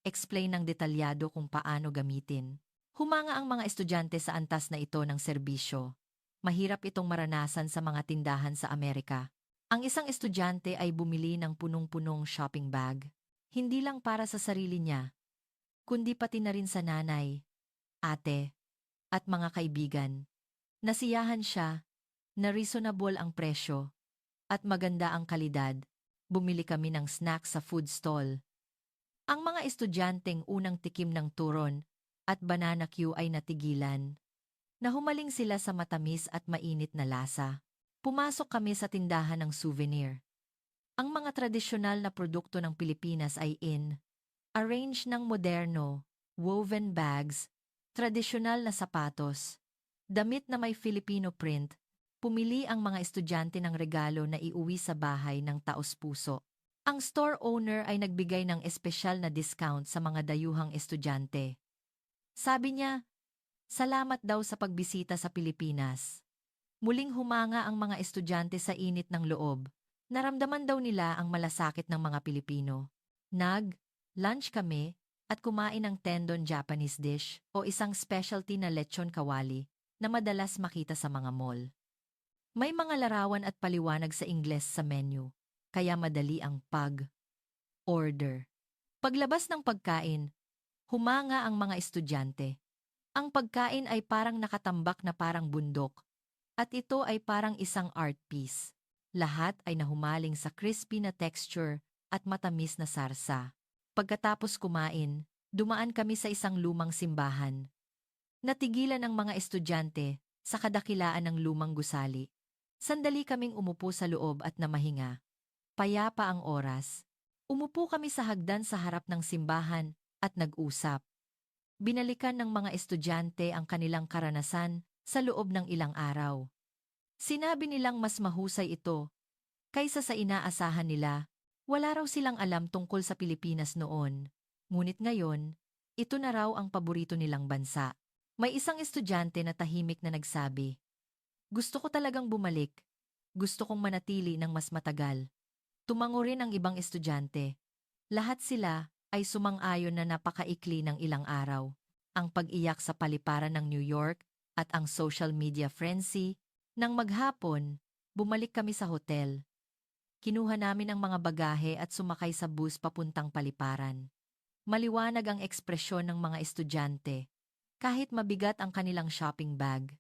Explain ng detalyado kung paano gamitin. Humanga ang mga estudyante sa antas na ito ng serbisyo. Mahirap itong maranasan sa mga tindahan sa Amerika. Ang isang estudyante ay bumili ng punong-punong shopping bag. Hindi lang para sa sarili niya, kundi pati na rin sa nanay, ate, at mga kaibigan. Nasiyahan siya, na reasonable ang presyo, at maganda ang kalidad. Bumili kami ng snacks sa food stall. Ang mga estudyanteng unang tikim ng turon at banana Q ay natigilan. Nahumaling sila sa matamis at mainit na lasa. Pumasok kami sa tindahan ng souvenir. Ang mga tradisyonal na produkto ng Pilipinas ay arrange ng moderno, woven bags, tradisyonal na sapatos, damit na may Filipino print. Pumili ang mga estudyante ng regalo na iuwi sa bahay ng taos-puso. Ang store owner ay nagbigay ng espesyal na discount sa mga dayuhang estudyante. Sabi niya, salamat daw sa pagbisita sa Pilipinas. Muling humanga ang mga estudyante sa init ng loob. Naramdaman daw nila ang malasakit ng mga Pilipino. Lunch kami at kumain ng tendon Japanese dish o isang specialty na lechon kawali na madalas makita sa mga mall. May mga larawan at paliwanag sa Ingles sa menu, kaya madali ang pag-order. Paglabas ng pagkain, humanga ang mga estudyante. Ang pagkain ay parang nakatambak na parang bundok, at ito ay parang isang art piece. Lahat ay nahumaling sa crispy na texture at matamis na sarsa. Pagkatapos kumain, dumaan kami sa isang lumang simbahan. Natigilan ang mga estudyante sa kadakilaan ng lumang gusali. Sandali kaming umupo sa loob at namahinga. Payapa ang oras. Umupo kami sa hagdan sa harap ng simbahan at nag-usap. Binalikan ng mga estudyante ang kanilang karanasan sa loob ng ilang araw. Sinabi nilang mas mahusay ito kaysa sa inaasahan nila. Wala raw silang alam tungkol sa Pilipinas noon. Ngunit ngayon, ito na raw ang paborito nilang bansa. May isang estudyante na tahimik na nagsabi, gusto ko talagang bumalik. Gusto kong manatili ng mas matagal. Tumango rin ang ibang estudyante. Lahat sila ay sumang-ayon na napakaikli ng ilang araw. Ang pag-iyak sa paliparan ng New York at ang social media frenzy. Nang maghapon, bumalik kami sa hotel. Kinuha namin ang mga bagahe at sumakay sa bus papuntang paliparan. Maliwanag ang ekspresyon ng mga estudyante. Kahit mabigat ang kanilang shopping bag,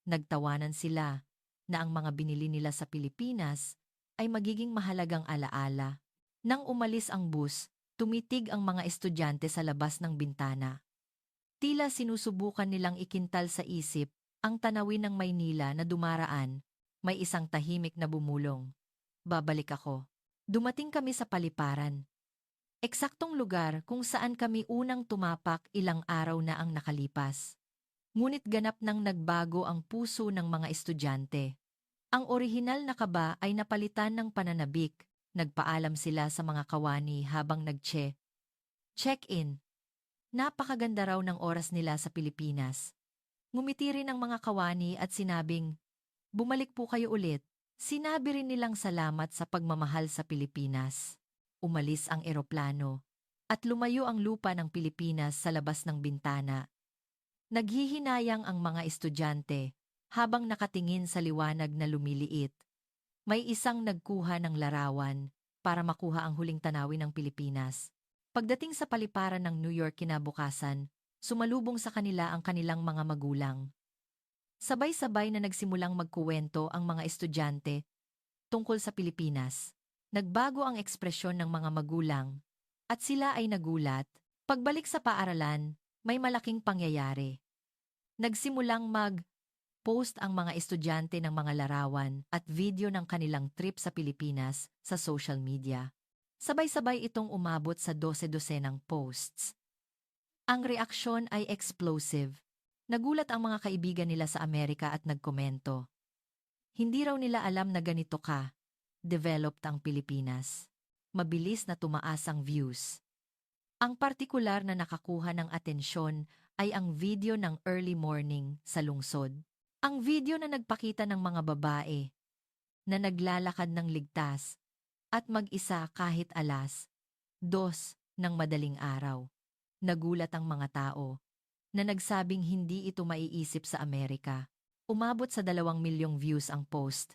nagtawanan sila na ang mga binili nila sa Pilipinas ay magiging mahalagang alaala. Nang umalis ang bus, tumitig ang mga estudyante sa labas ng bintana. Tila sinusubukan nilang ikintal sa isip ang tanawin ng Maynila na dumaraan. May isang tahimik na bumulong. Babalik ako. Dumating kami sa paliparan. Eksaktong lugar kung saan kami unang tumapak ilang araw na ang nakalipas. Ngunit ganap nang nagbago ang puso ng mga estudyante. Ang orihinal na kaba ay napalitan ng pananabik. Nagpaalam sila sa mga kawani habang check-in. Napakaganda raw ng oras nila sa Pilipinas. Ngumiti rin ang mga kawani at sinabing, bumalik po kayo ulit. Sinabi rin nilang salamat sa pagmamahal sa Pilipinas. Umalis ang eroplano at lumayo ang lupa ng Pilipinas sa labas ng bintana. Naghihinayang ang mga estudyante habang nakatingin sa liwanag na lumiliit. May isang nagkuha ng larawan para makuha ang huling tanawin ng Pilipinas. Pagdating sa paliparan ng New York kinabukasan, sumalubong sa kanila ang kanilang mga magulang. Sabay-sabay na nagsimulang magkuwento ang mga estudyante tungkol sa Pilipinas. Nagbago ang ekspresyon ng mga magulang at sila ay nagulat. Pagbalik sa paaralan, may malaking pangyayari. Nagsimulang mag-post ang mga estudyante ng mga larawan at video ng kanilang trip sa Pilipinas sa social media. Sabay-sabay itong umabot sa 12-dosenang posts. Ang reaksyon ay explosive. Nagulat ang mga kaibigan nila sa Amerika at nagkomento. Hindi raw nila alam na ganito developed ang Pilipinas. Mabilis na tumaas ang views. Ang partikular na nakakuha ng atensyon ay ang video ng early morning sa lungsod. Ang video na nagpakita ng mga babae na naglalakad ng ligtas at mag-isa kahit alas 2 ng madaling araw. Nagulat ang mga tao na nagsabing hindi ito maiisip sa Amerika. Umabot sa 2 milyong views ang post.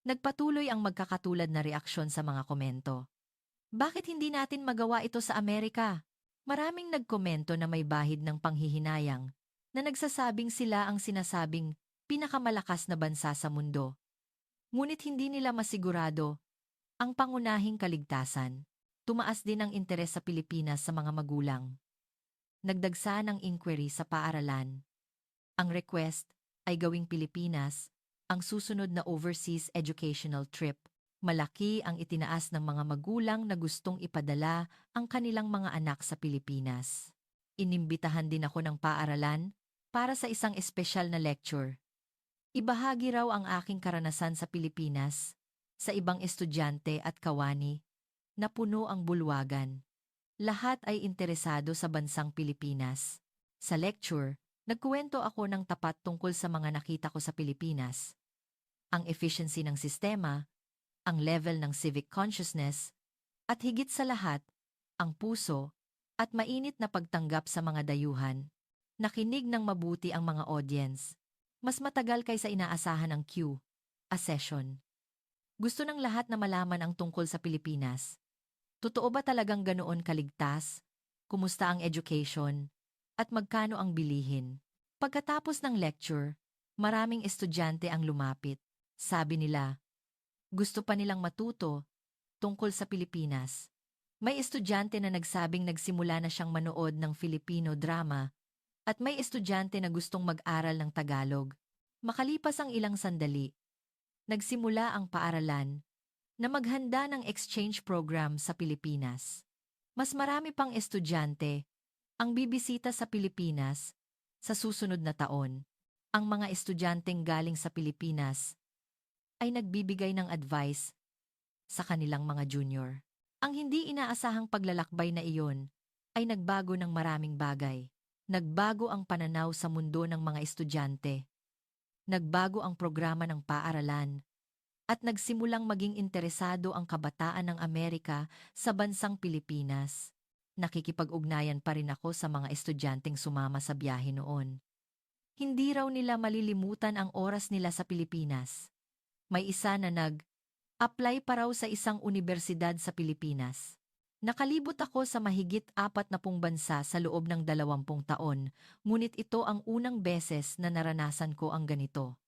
Nagpatuloy ang magkakatulad na reaksyon sa mga komento. Bakit hindi natin magawa ito sa Amerika? Maraming nagkomento na may bahid ng panghihinayang, na nagsasabing sila ang sinasabing pinakamalakas na bansa sa mundo. Ngunit hindi nila masigurado ang pangunahing kaligtasan. Tumaas din ang interes sa Pilipinas sa mga magulang. Nagdagsa ng inquiry sa paaralan. Ang request ay gawing Pilipinas ang susunod na overseas educational trip. Malaki ang itinaas ng mga magulang na gustong ipadala ang kanilang mga anak sa Pilipinas. Inimbitahan din ako ng paaralan para sa isang espesyal na lecture. Ibahagi raw ang aking karanasan sa Pilipinas, sa ibang estudyante at kawani, na puno ang bulwagan. Lahat ay interesado sa bansang Pilipinas. Sa lecture, nagkuwento ako ng tapat tungkol sa mga nakita ko sa Pilipinas. Ang efficiency ng sistema, ang level ng civic consciousness, at higit sa lahat, ang puso at mainit na pagtanggap sa mga dayuhan. Nakinig ng mabuti ang mga audience. Mas matagal kaysa inaasahan ang a session. Gusto ng lahat na malaman ang tungkol sa Pilipinas. Totoo ba talagang ganoon kaligtas? Kumusta ang education? At magkano ang bilihin? Pagkatapos ng lecture, maraming estudyante ang lumapit. Sabi nila, gusto pa nilang matuto tungkol sa Pilipinas. May estudyante na nagsabing nagsimula na siyang manood ng Filipino drama at may estudyante na gustong mag-aral ng Tagalog. Makalipas ang ilang sandali, nagsimula ang paaralan na maghanda ng exchange program sa Pilipinas. Mas marami pang estudyante ang bibisita sa Pilipinas sa susunod na taon. Ang mga estudyanteng galing sa Pilipinas ay nagbibigay ng advice sa kanilang mga junior. Ang hindi inaasahang paglalakbay na iyon ay nagbago ng maraming bagay. Nagbago ang pananaw sa mundo ng mga estudyante. Nagbago ang programa ng paaralan. At nagsimulang maging interesado ang kabataan ng Amerika sa bansang Pilipinas. Nakikipag-ugnayan pa rin ako sa mga estudyanteng sumama sa biyahe noon. Hindi raw nila malilimutan ang oras nila sa Pilipinas. May isa na nag-apply pa raw sa isang universidad sa Pilipinas. Nakalibot ako sa mahigit 40 bansa sa loob ng 20 taon, ngunit ito ang unang beses na naranasan ko ang ganito.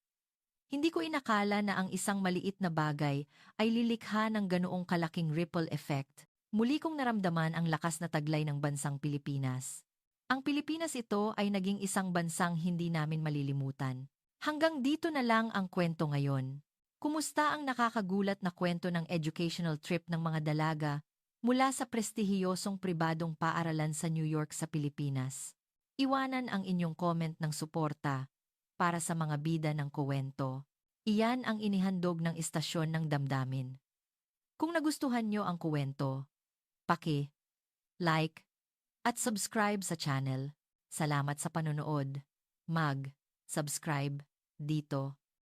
Hindi ko inakala na ang isang maliit na bagay ay lilikha ng ganoong kalaking ripple effect. Muli kong naramdaman ang lakas na taglay ng bansang Pilipinas. Ang Pilipinas ito ay naging isang bansang hindi namin malilimutan. Hanggang dito na lang ang kwento ngayon. Kumusta ang nakakagulat na kwento ng educational trip ng mga dalaga mula sa prestihiyosong pribadong paaralan sa New York sa Pilipinas? Iwanan ang inyong comment ng suporta para sa mga bida ng kuwento. Iyan ang inihandog ng Istasyon ng Damdamin. Kung nagustuhan nyo ang kuwento, like, at subscribe sa channel. Salamat sa panonood. Mag-subscribe dito.